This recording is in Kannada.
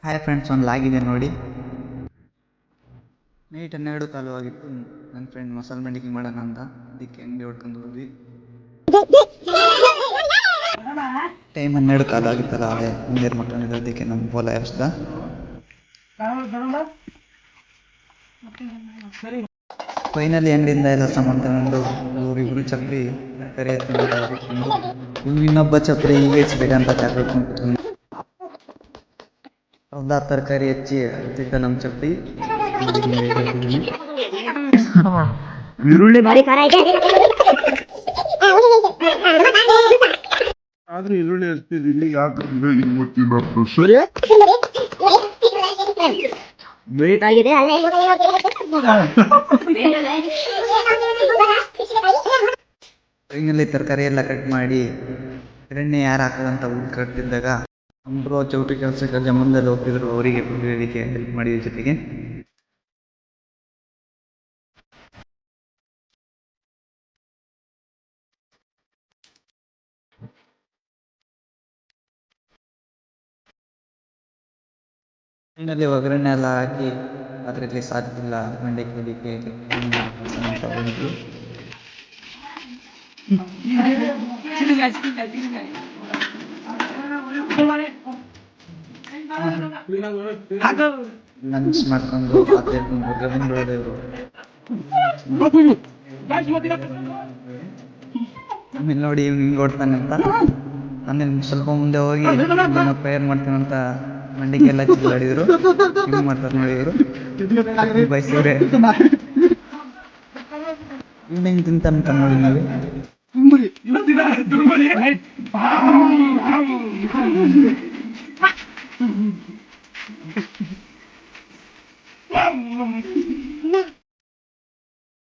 ಹಾಯ್ ಫ್ರೆಂಡ್ಸ್, ಒಂದು ಲಾಗಿದೆ ನೋಡಿ. ನೈಟ್ 12 ಕಾಲು ಆಗಿತ್ತು. ನನ್ನ ಫ್ರೆಂಡ್ ಮಸಾಲೆ ಮಂಡಿಗೆ ಮಾಡೋಣ ಅಂತ ಅದಕ್ಕೆ ಅಂಗಡಿ ಹೊಡ್ಕೊಂಡು ಹೋದ್ವಿ. ಟೈಮ್ 12 ಕಾಲು ಆಗಿತ್ತಲ್ಲ, ಅದೇ ಮುಂದೇರು ಮಕ್ಕಳು ಅದಕ್ಕೆ ನಮ್ಮ ಪೋಲ ಎಬ್ಸ್ದ. ಫೈನಲಿ ಅಂಗಡಿಯಿಂದ ಎಲ್ಲ ಸಾಮಾನು ತಗೊಂಡು ಇವ್ರಿಬ್ರು ಚಪ್ರಿ ಕರಿ ಎತ್ಕೊಂಡು ಇನ್ನೊಬ್ಬ ಚಪ್ರಿ ಹಿಂಗೆ ಹೆಚ್ಚಬೇಕಂತ ಚಾಕ್ಲೇಟ್ ಹೌದಾ, ತರಕಾರಿ ಹೆಚ್ಚಿ ತಿಂತ ನಮ್ಮ ಚಪ್ಪಿ ಈರುಳ್ಳಿ ಭಾರಿ ಖಾರ ಐತೆ. ಆದ್ರೂ ಈರುಳ್ಳಿ ಹಚ್ತಿದ್ ಇಲ್ಲಿ ಯಾಕೆ ಬೇಕಾಗಿದೆ. ಟ್ರೈನಲ್ಲಿ ತರಕಾರಿ ಎಲ್ಲ ಕಟ್ ಮಾಡಿ ಎಣ್ಣೆ ಯಾರು ಹಾಕೋದಂತ ಕಟ್ತಿದ್ದಾಗ ಒಬ್ಬರು ಚೌಟ್ರಿ ಕೆಲಸಕ್ಕೆ ಮುಂದೆ ಹೋಗ್ತಿದ್ರು. ಅವರಿಗೆ ಇದಕ್ಕೆ ಹೆಲ್ಪ್ ಮಾಡಿದ ಜೊತೆಗೆ ಎಣ್ಣೆಯಲ್ಲಿ ಒಗ್ಗರಣೆ ಎಲ್ಲ ಹಾಕಿ ಅದರಲ್ಲಿ ಸಾಧ್ಯವಿಲ್ಲ ಮಂಡಕ್ಕಿ ಅದಕ್ಕೆ ಬಂತು. ಲಂಚ್ ಮಾಡ್ಕೊಂಡು ಪಾತ್ರೆ ಬಂದ್ಬಿಡೋದೇವ್ರು. ಆಮೇಲೆ ನೋಡಿ ಇವ್ನು ಹಿಂಗೆ ಓಡ್ತಾನೆ ಅಂತ ಆಮೇಲೆ ಸ್ವಲ್ಪ ಮುಂದೆ ಹೋಗಿ ಪ್ರೇಯರ್ ಮಾಡ್ತೀನಂತ ಮಂಡಿಗೆಲ್ಲ ಚಿಲ್ಲಾಡಿದ್ರು. ಹಿಂಗೆ ಮಾಡ್ತಾರೆ ನೋಡಿ ಇವರು ಬಯಸಿದ್ರೆ ಹಿಂಗೆ ತಿಂತಂತ ನೋಡಿ ನೀವು.